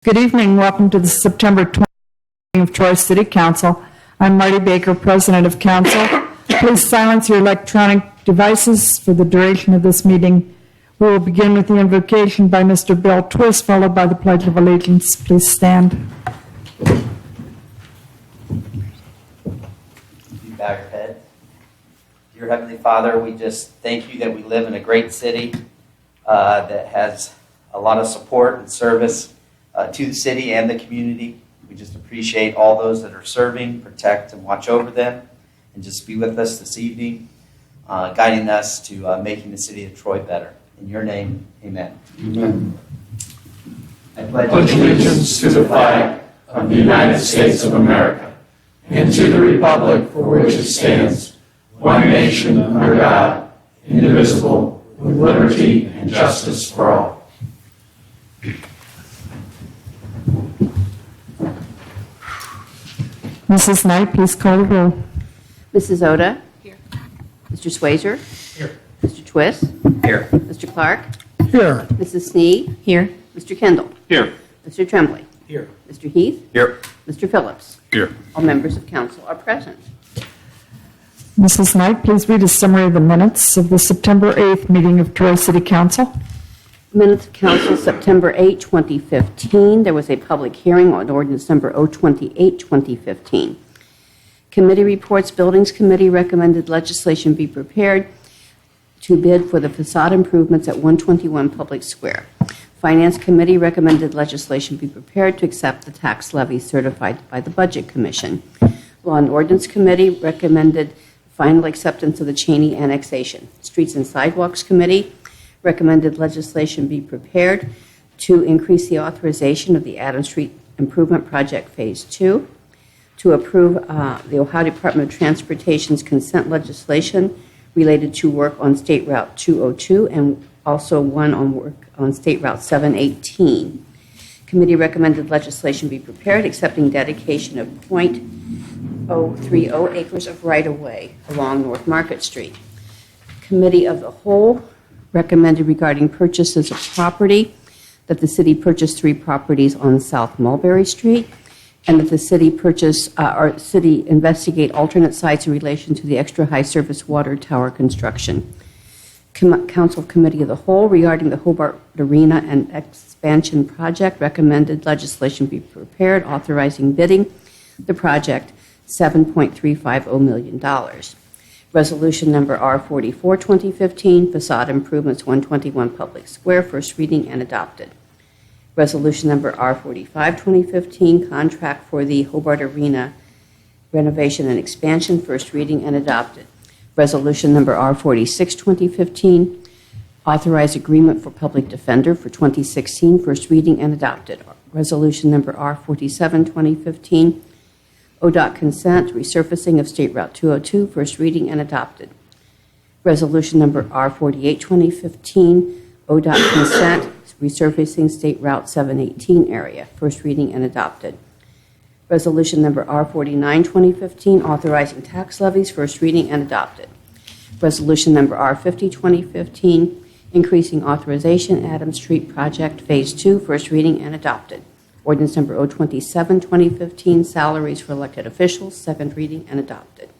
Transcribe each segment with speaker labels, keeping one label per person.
Speaker 1: Good evening. Welcome to the September 20th meeting of Troy City Council. I'm Marty Baker, President of Council. Please silence your electronic devices for the duration of this meeting. We will begin with the invocation by Mr. Bill Twist, followed by the Pledge of Allegiance. Please stand.
Speaker 2: You bow your head. Dear Heavenly Father, we just thank you that we live in a great city that has a lot of support and service to the city and the community. We just appreciate all those that are serving, protect, and watch over them, and just be with us this evening, guiding us to making the city of Troy better. In your name, amen.
Speaker 3: Amen.
Speaker 2: I pledge
Speaker 3: Allegiance to the flag of the United States of America and to the republic for which it stands, one nation under God, indivisible, with liberty and justice for all.
Speaker 1: Mrs. Knight, please call the roll.
Speaker 4: Mrs. Oda? Here. Mr. Swazer?
Speaker 2: Here.
Speaker 4: Mr. Twist?
Speaker 2: Here.
Speaker 4: Mr. Clark?
Speaker 3: Here.
Speaker 4: Mrs. Sneed? Here. Mr. Kendall?
Speaker 3: Here.
Speaker 4: Mr. Tremblay?
Speaker 2: Here.
Speaker 4: Mr. Heath?
Speaker 2: Here.
Speaker 4: Mr. Phillips?
Speaker 3: Here.
Speaker 4: All members of council are present.
Speaker 1: Mrs. Knight, please read a summary of the minutes of the September 8th meeting of Troy City Council.
Speaker 4: Minutes of council, September 8, 2015. There was a public hearing on ordinance number 028, 2015. Committee reports. Buildings Committee recommended legislation be prepared to bid for the facade improvements at 121 Public Square. Finance Committee recommended legislation be prepared to accept the tax levy certified by the Budget Commission. Law and Ordinance Committee recommended final acceptance of the Cheney annexation. Streets and Sidewalks Committee recommended legislation be prepared to increase the authorization of the Adams Street Improvement Project Phase 2, to approve the Ohio Department of Transportation's consent legislation related to work on State Route 202 and also one on work on State Route 718. Committee recommended legislation be prepared accepting dedication of .030 acres of right-of-way along North Market Street. Committee of the Whole recommended regarding purchases of property that the city purchase 3 properties on South Mulberry Street, and that the city city investigate alternate sites in relation to the extra high surface water tower construction. Council Committee of the Whole regarding the Hobart Arena and Expansion Project recommended legislation be prepared authorizing bidding the project $7.350 million. Resolution number R44, 2015, facade improvements 121 Public Square, first reading and adopted. Resolution number R45, 2015, contract for the Hobart Arena renovation and expansion, first reading and adopted. Resolution number R46, 2015, authorize agreement for public defender for 2016, first reading and adopted. Resolution number R47, 2015, ODOT consent, resurfacing of State Route 202, first reading and adopted. Resolution number R48, 2015, ODOT consent, resurfacing State Route 718 area, first reading and adopted. Resolution number R49, 2015, authorizing tax levies, first reading and adopted. Resolution number R50, 2015, increasing authorization, Adams Street Project Phase 2, first reading and adopted. Ordinance number 027, 2015, salaries for elected officials, second reading and adopted.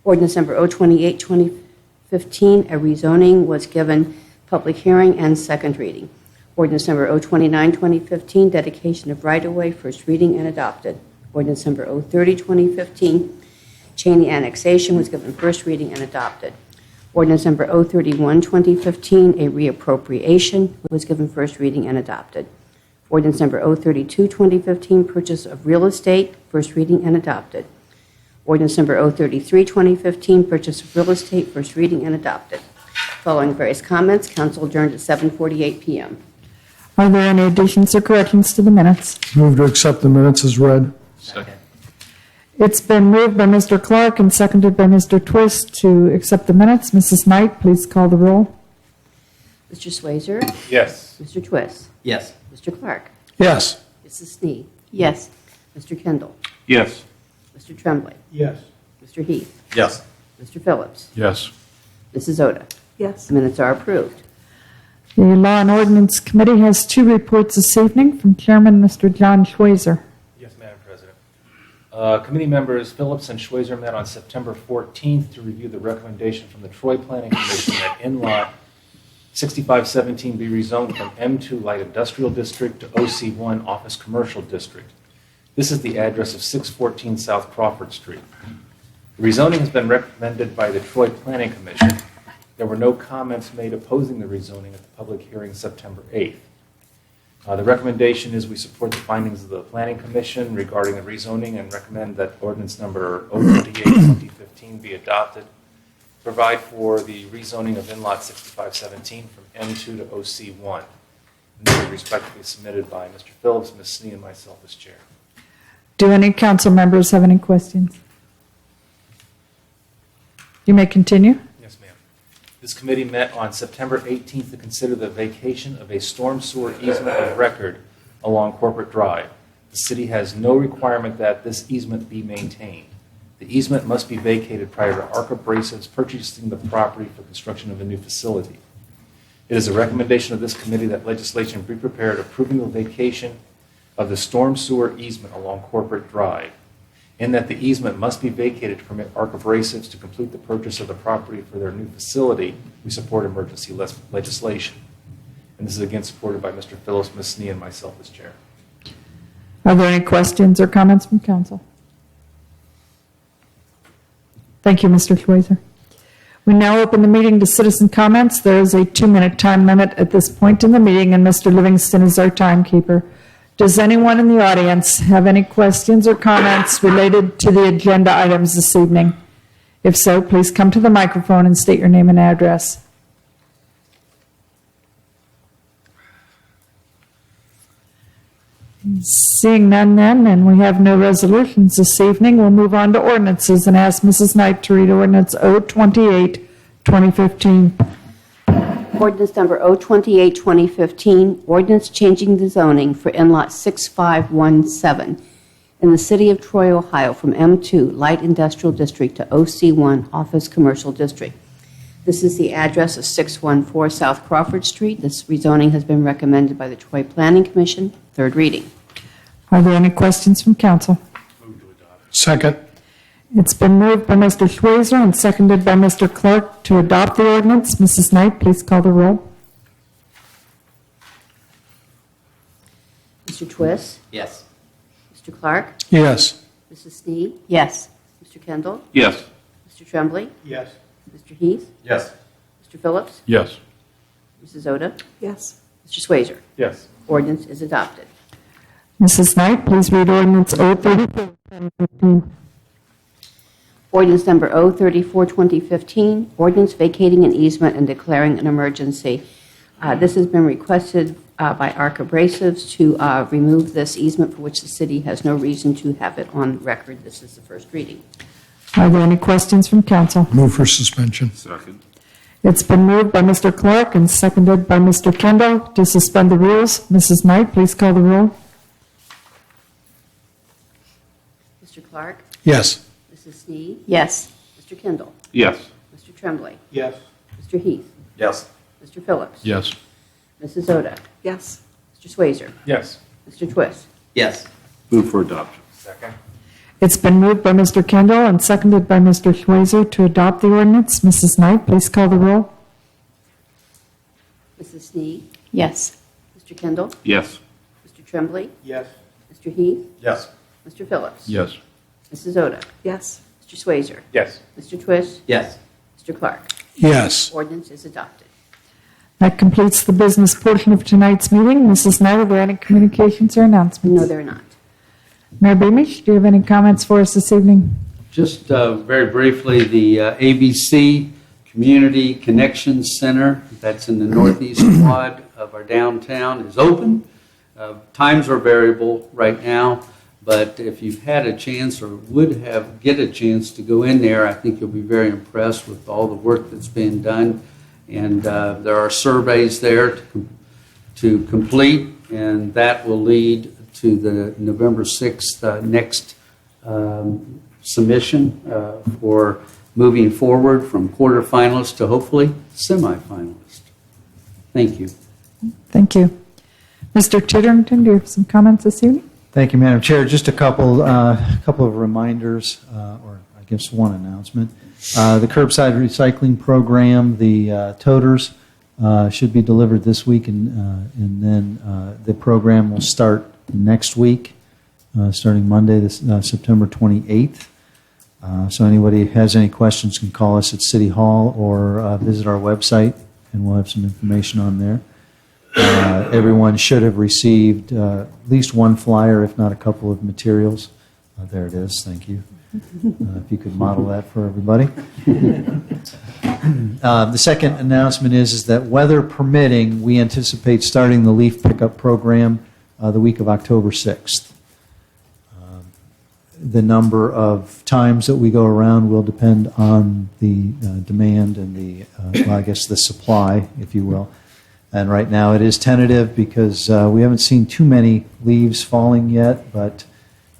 Speaker 4: Ordinance number 028, 2015, a rezoning was given public hearing and second reading. Ordinance number 029, 2015, dedication of right-of-way, first reading and adopted. Ordinance number 030, 2015, Cheney annexation was given first reading and adopted. Ordinance number 031, 2015, a reappropriation was given first reading and adopted. Ordinance number 032, 2015, purchase of real estate, first reading and adopted. Ordinance number 033, 2015, purchase of real estate, first reading and adopted. Following various comments, council adjourned at 7:48 p.m.
Speaker 1: Are there any additions or corrections to the minutes?
Speaker 5: Move to accept the minutes as read.
Speaker 2: Second.
Speaker 1: It's been moved by Mr. Clark and seconded by Mr. Twist to accept the minutes. Mrs. Knight, please call the roll.
Speaker 4: Mr. Swazer?
Speaker 3: Yes.
Speaker 4: Mr. Twist?
Speaker 2: Yes.
Speaker 4: Mr. Clark?
Speaker 5: Yes.
Speaker 4: Mrs. Sneed? Yes. Mr. Kendall?
Speaker 3: Yes.
Speaker 4: Mr. Tremblay?
Speaker 5: Yes.
Speaker 4: Mr. Heath?
Speaker 2: Yes.
Speaker 4: Mr. Phillips?
Speaker 3: Yes.
Speaker 4: Mrs. Oda?
Speaker 1: Yes.
Speaker 4: Minutes are approved.
Speaker 1: The Law and Ordinance Committee has two reports this evening from Chairman Mr. John Schweizer.
Speaker 6: Yes, Madam President. Committee members Phillips and Schweizer met on September 14th to review the recommendation from the Troy Planning Commission that in-lot 6517 be rezoned from M2 Light Industrial District to OC1 Office Commercial District. This is the address of 614 South Crawford Street. The rezoning has been recommended by the Troy Planning Commission. There were no comments made opposing the rezoning at the public hearing September 8th. The recommendation is we support the findings of the Planning Commission regarding the rezoning and recommend that ordinance number 028-2015 be adopted. Provide for the rezoning of in-lot 6517 from M2 to OC1. And these are respectively submitted by Mr. Phillips, Ms. Snee, and myself as chair.
Speaker 1: Do any council members have any questions? You may continue.
Speaker 6: Yes, ma'am. This committee met on September 18th to consider the vacation of a storm sewer easement of record along Corporate Drive. The city has no requirement that this easement be maintained. The easement must be vacated prior to Arc Abrasives purchasing the property for construction of a new facility. It is a recommendation of this committee that legislation be prepared approving the vacation of the storm sewer easement along Corporate Drive, and that the easement must be vacated to permit Arc Abrasives to complete the purchase of the property for their new facility. We support emergency legislation. And this is again supported by Mr. Phillips, Ms. Snee, and myself as chair.
Speaker 1: Are there any questions or comments from council? Thank you, Mr. Schweizer. We now open the meeting to citizen comments. There is a 2-minute time limit at this point in the meeting, and Mr. Livingston is our timekeeper. Does anyone in the audience have any questions or comments related to the agenda items this evening? If so, please come to the microphone and state your name and address. Seeing none then, and we have no resolutions this evening, we'll move on to ordinances and ask Mrs. Knight to read ordinance 028-2015.
Speaker 4: Ordinance number 028-2015, ordinance changing the zoning for in-lot 6517 in the city of Troy, Ohio, from M2 Light Industrial District to OC1 Office Commercial District. This is the address of 614 South Crawford Street. This rezoning has been recommended by the Troy Planning Commission. Third reading.
Speaker 1: Are there any questions from council?
Speaker 5: Second.
Speaker 1: It's been moved by Mr. Schweizer and seconded by Mr. Clark to adopt the ordinance. Mrs. Knight, please call the roll.
Speaker 4: Mr. Twist?
Speaker 2: Yes.
Speaker 4: Mr. Clark?
Speaker 5: Yes.
Speaker 4: Mrs. Snee? Yes. Mr. Kendall?
Speaker 3: Yes.
Speaker 4: Mr. Tremblay?
Speaker 3: Yes.
Speaker 4: Mr. Heath?
Speaker 3: Yes.
Speaker 4: Mr. Phillips?
Speaker 3: Yes.
Speaker 4: Mrs. Oda?
Speaker 1: Yes.
Speaker 4: Mr. Schweizer?
Speaker 6: Yes.
Speaker 4: Ordinance is adopted.
Speaker 1: Mrs. Knight, please read ordinance 034-2015.
Speaker 4: Ordinance number 034-2015, ordinance vacating an easement and declaring an emergency. This has been requested by Arc Abrasives to remove this easement for which the city has no reason to have it on record. This is the first reading.
Speaker 1: Are there any questions from council?
Speaker 5: Move for suspension.
Speaker 3: Second.
Speaker 1: It's been moved by Mr. Clark and seconded by Mr. Kendall to suspend the rules. Mrs. Knight, please call the roll.
Speaker 4: Mr. Clark?
Speaker 5: Yes.
Speaker 4: Mrs. Snee? Yes. Mr. Kendall?
Speaker 3: Yes.
Speaker 4: Mr. Tremblay?
Speaker 3: Yes.
Speaker 4: Mr. Heath?
Speaker 3: Yes.
Speaker 4: Mr. Phillips?
Speaker 3: Yes.
Speaker 4: Mrs. Oda?
Speaker 1: Yes.
Speaker 4: Mr. Schweizer?
Speaker 6: Yes.
Speaker 4: Mr. Twist?
Speaker 2: Yes.
Speaker 3: Move for adoption.
Speaker 6: Second.
Speaker 1: It's been moved by Mr. Kendall and seconded by Mr. Schweizer to adopt the ordinance. Mrs. Knight, please call the roll.
Speaker 4: Mrs. Snee? Yes. Mr. Kendall?
Speaker 3: Yes.
Speaker 4: Mr. Tremblay?
Speaker 3: Yes.
Speaker 4: Mr. Heath?
Speaker 3: Yes.
Speaker 4: Mr. Phillips?
Speaker 3: Yes.
Speaker 4: Mrs. Oda?
Speaker 1: Yes.
Speaker 4: Mr. Schweizer?
Speaker 6: Yes.
Speaker 4: Mr. Twist?
Speaker 2: Yes.
Speaker 4: Mr. Clark?
Speaker 5: Yes.
Speaker 4: Ordinance is adopted.
Speaker 1: That completes the business portion of tonight's meeting. Mrs. Knight, are there any communications or announcements?
Speaker 4: No, they're not.
Speaker 1: Mayor Beamish, do you have any comments for us this evening?
Speaker 7: Just very briefly, the ABC Community Connections Center that's in the northeast quad of our downtown is open. Times are variable right now, but if you've had a chance or get a chance to go in there, I think you'll be very impressed with all the work that's being done. And there are surveys there to complete, and that will lead to the November 6th next submission for moving forward from quarterfinalist to hopefully semifinalist. Thank you.
Speaker 1: Thank you. Mr. Titterington, do you have some comments this evening?
Speaker 8: Thank you, Madam Chair. Just a couple of reminders, or I guess one announcement. The curbside recycling program, the toters should be delivered this week, and then the program will start next week, starting Monday, September 28th. So anybody who has any questions can call us at City Hall or visit our website, and we'll have some information on there. Everyone should have received at least one flyer, if not a couple of materials. There it is. Thank you. If you could model that for everybody. The second announcement is that weather permitting, we anticipate starting the leaf pickup program the week of October 6th. The number of times that we go around will depend on the demand and the supply, if you will. And right now it is tentative because we haven't seen too many leaves falling yet, but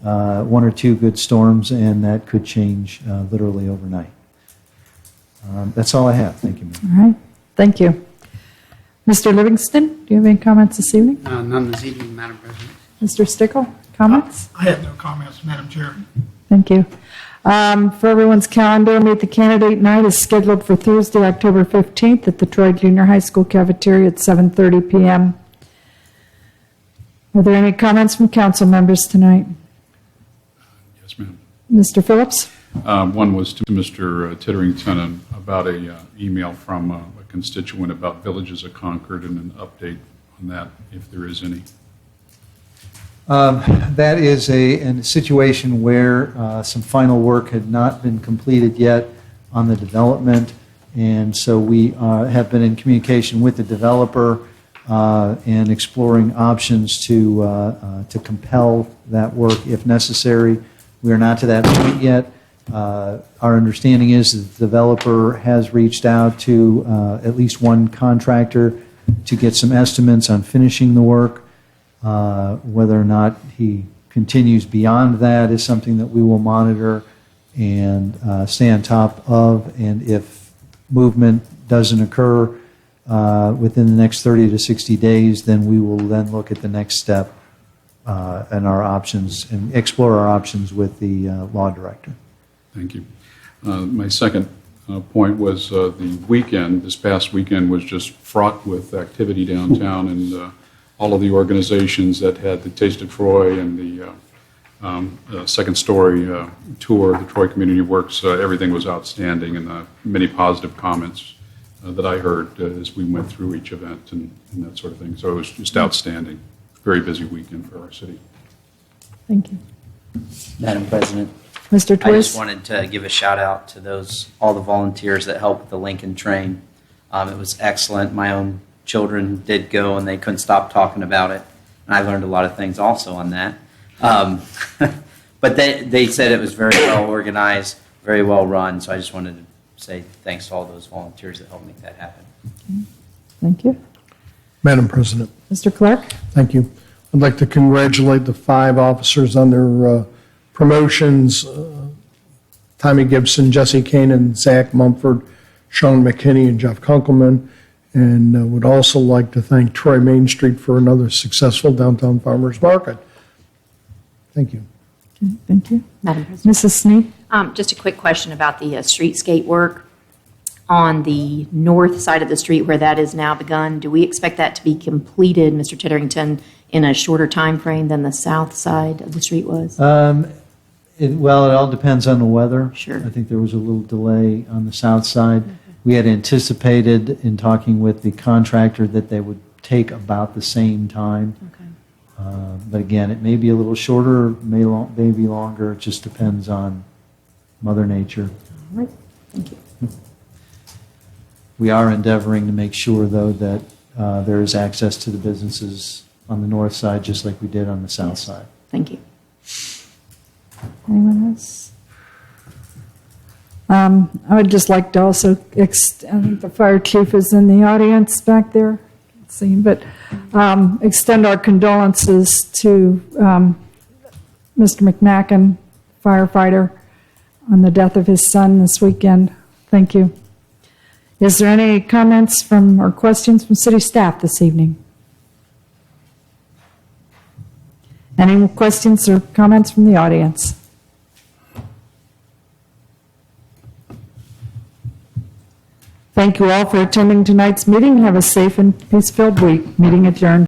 Speaker 8: one or two good storms, and that could change literally overnight. That's all I have. Thank you, ma'am.
Speaker 1: All right. Thank you. Mr. Livingston, do you have any comments this evening?
Speaker 9: None this evening, Madam President.
Speaker 1: Mr. Stickle, comments?
Speaker 10: I have no comments, Madam Chair.
Speaker 1: Thank you. For everyone's calendar, Meet the Candidate Night is scheduled for Thursday, October 15th at the Troy Junior High School cafeteria at 7:30 p.m. Are there any comments from council members tonight?
Speaker 3: Yes, ma'am.
Speaker 1: Mr. Phillips?
Speaker 3: One was to Mr. Titterington about a email from a constituent about Villages of Concord and an update on that, if there is any.
Speaker 8: That is a situation where some final work had not been completed yet on the development, and so we have been in communication with the developer and exploring options to compel that work if necessary. We are not to that point yet. Our understanding is that the developer has reached out to at least one contractor to get some estimates on finishing the work. Whether or not he continues beyond that is something that we will monitor and stay on top of. And if movement doesn't occur within the next 30 to 60 days, then we will then look at the next step and our options and explore our options with the law director.
Speaker 3: Thank you. My second point was the weekend. This past weekend was just fraught with activity downtown, and all of the organizations that had the Taste of Troy and the Second Story tour, the Troy Community Works, everything was outstanding, and many positive comments that I heard as we went through each event and that sort of thing. So it was just outstanding. Very busy weekend for our city.
Speaker 1: Thank you.
Speaker 2: Madam President,
Speaker 1: Mr.
Speaker 2: I just
Speaker 1: Twist?
Speaker 2: wanted to give a shout out to all the volunteers that helped with the Lincoln train. It was excellent. My own children did go, and they couldn't stop talking about it. And I learned a lot of things also on that. But they said it was very well organized, very well run. So I just wanted to say thanks to all those volunteers that helped make that happen.
Speaker 1: Thank you.
Speaker 5: Madam President,
Speaker 1: Mr. Clark?
Speaker 5: thank you. I'd like to congratulate the 5 officers on their promotions. Tommy Gibson, Jesse Kane, Zach Mumford, Sean McKinney, and Jeff Kunkelman. And would also like to thank Troy Main Street for another successful downtown farmers market. Thank you.
Speaker 1: Okay, thank you.
Speaker 11: Madam President.
Speaker 1: Mrs. Sneed?
Speaker 11: Just a quick question about the streetscape work on the north side of the street where that is now begun. Do we expect that to be completed, Mr. Titterington, in a shorter time frame than the south side of the street was?
Speaker 8: It all depends on the weather.
Speaker 11: Sure.
Speaker 8: I think there was a little delay on the south side. We had anticipated in talking with the contractor that they would take about the same time.
Speaker 11: Okay.
Speaker 8: But again, it may be a little shorter, may be longer. It just depends on Mother Nature.
Speaker 11: All right. Thank you.
Speaker 8: We are endeavoring to make sure, though, that there is access to the businesses on the north side, just like we did on the south side.
Speaker 11: Thank you.
Speaker 1: Anyone else? I would just like to also, I think the fire chief is in the audience back there, can't see him, but extend our condolences to Mr. McMacken, firefighter, on the death of his son this weekend. Thank you. Is there any comments from or questions from city staff this evening? Any questions or comments from the audience? Thank you all for attending tonight's meeting. Have a safe and peace-filled week. Meeting adjourned.